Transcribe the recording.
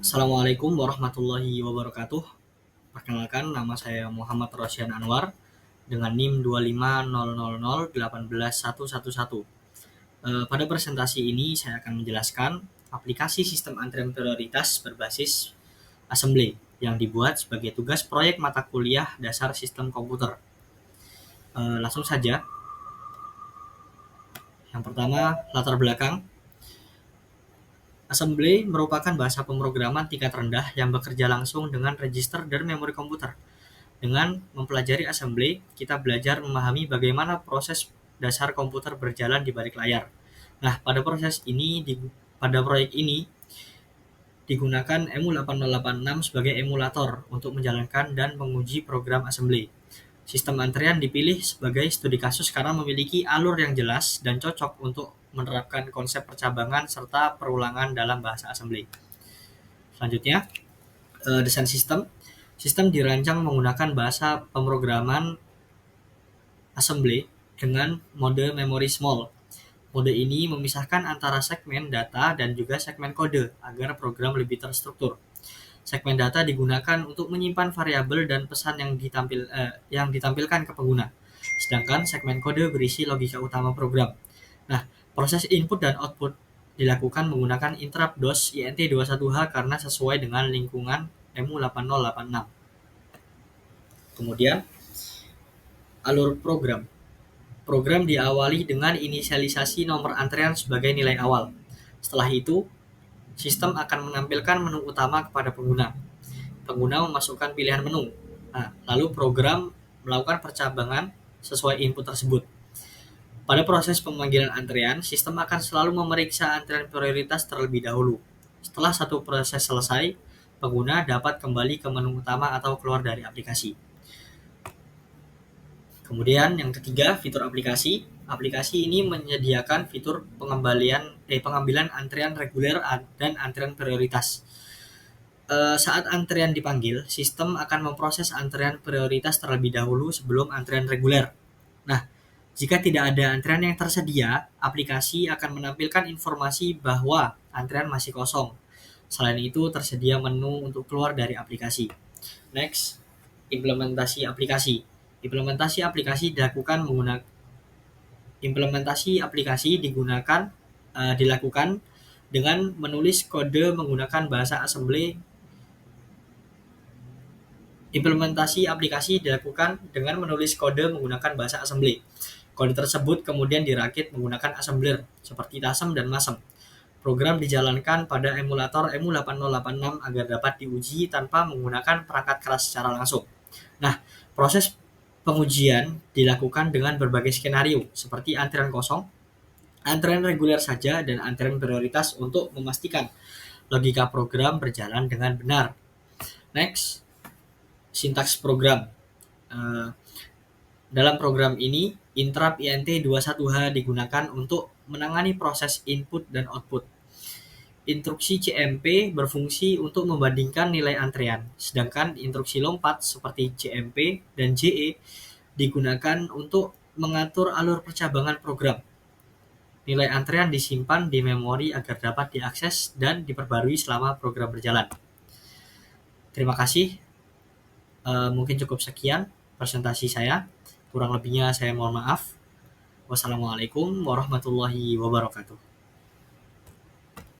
Assalamualaikum warahmatullahi wabarakatuh. Perkenalkan, nama saya Muhammad Rosyan Anwar dengan NIM 250000111. Pada presentasi ini saya akan menjelaskan aplikasi sistem antrian prioritas berbasis assembly yang dibuat sebagai tugas proyek mata kuliah dasar sistem komputer. Langsung saja. Yang pertama, latar belakang. Assembly merupakan bahasa pemrograman tingkat rendah yang bekerja langsung dengan register dan memori komputer. Dengan mempelajari assembly, kita belajar memahami bagaimana proses dasar komputer berjalan di balik layar. Nah, pada proyek ini digunakan EMU8086 sebagai emulator untuk menjalankan dan menguji program assembly. Sistem antrian dipilih sebagai studi kasus karena memiliki alur yang jelas dan cocok untuk menerapkan konsep percabangan serta perulangan dalam bahasa assembly. Selanjutnya, desain sistem. Sistem dirancang menggunakan bahasa pemrograman assembly dengan mode memory small. Mode ini memisahkan antara segmen data dan juga segmen kode agar program lebih terstruktur. Segmen data digunakan untuk menyimpan variabel dan pesan yang ditampilkan ke pengguna. Sedangkan segmen kode berisi logika utama program. Nah, proses input dan output dilakukan menggunakan interrupt DOS INT21H karena sesuai dengan lingkungan EMU8086. Kemudian, alur program. Program diawali dengan inisialisasi nomor antrian sebagai nilai awal. Setelah itu, sistem akan menampilkan menu utama kepada pengguna. Pengguna memasukkan pilihan menu. Lalu program melakukan percabangan sesuai input tersebut. Pada proses pemanggilan antrian, sistem akan selalu memeriksa antrian prioritas terlebih dahulu. Setelah satu proses selesai, pengguna dapat kembali ke menu utama atau keluar dari aplikasi. Kemudian yang ketiga, fitur aplikasi. Aplikasi ini menyediakan fitur pengambilan antrian reguler dan antrian prioritas. Saat antrian dipanggil, sistem akan memproses antrian prioritas terlebih dahulu sebelum antrian reguler. Nah, jika tidak ada antrian yang tersedia, aplikasi akan menampilkan informasi bahwa antrian masih kosong. Selain itu, tersedia menu untuk keluar dari aplikasi. Next, implementasi aplikasi. Implementasi aplikasi dilakukan dengan menulis kode menggunakan bahasa assembly. Implementasi aplikasi dilakukan dengan menulis kode menggunakan bahasa assembly. Kode tersebut kemudian dirakit menggunakan assembler seperti TASM dan MASM. Program dijalankan pada emulator EMU8086 agar dapat diuji tanpa menggunakan perangkat keras secara langsung. Nah, proses pengujian dilakukan dengan berbagai skenario seperti antrian kosong, antrian reguler saja, dan antrian prioritas untuk memastikan logika program berjalan dengan benar. Next, sintaks program. Dalam program ini, interrupt INT21H digunakan untuk menangani proses input dan output. Instruksi CMP berfungsi untuk membandingkan nilai antrian, sedangkan instruksi lompat seperti CMP dan JE digunakan untuk mengatur alur percabangan program. Nilai antrian disimpan di memori agar dapat diakses dan diperbarui selama program berjalan. Terima kasih. Mungkin cukup sekian presentasi saya. Kurang lebihnya saya mohon maaf. Wassalamualaikum warahmatullahi wabarakatuh.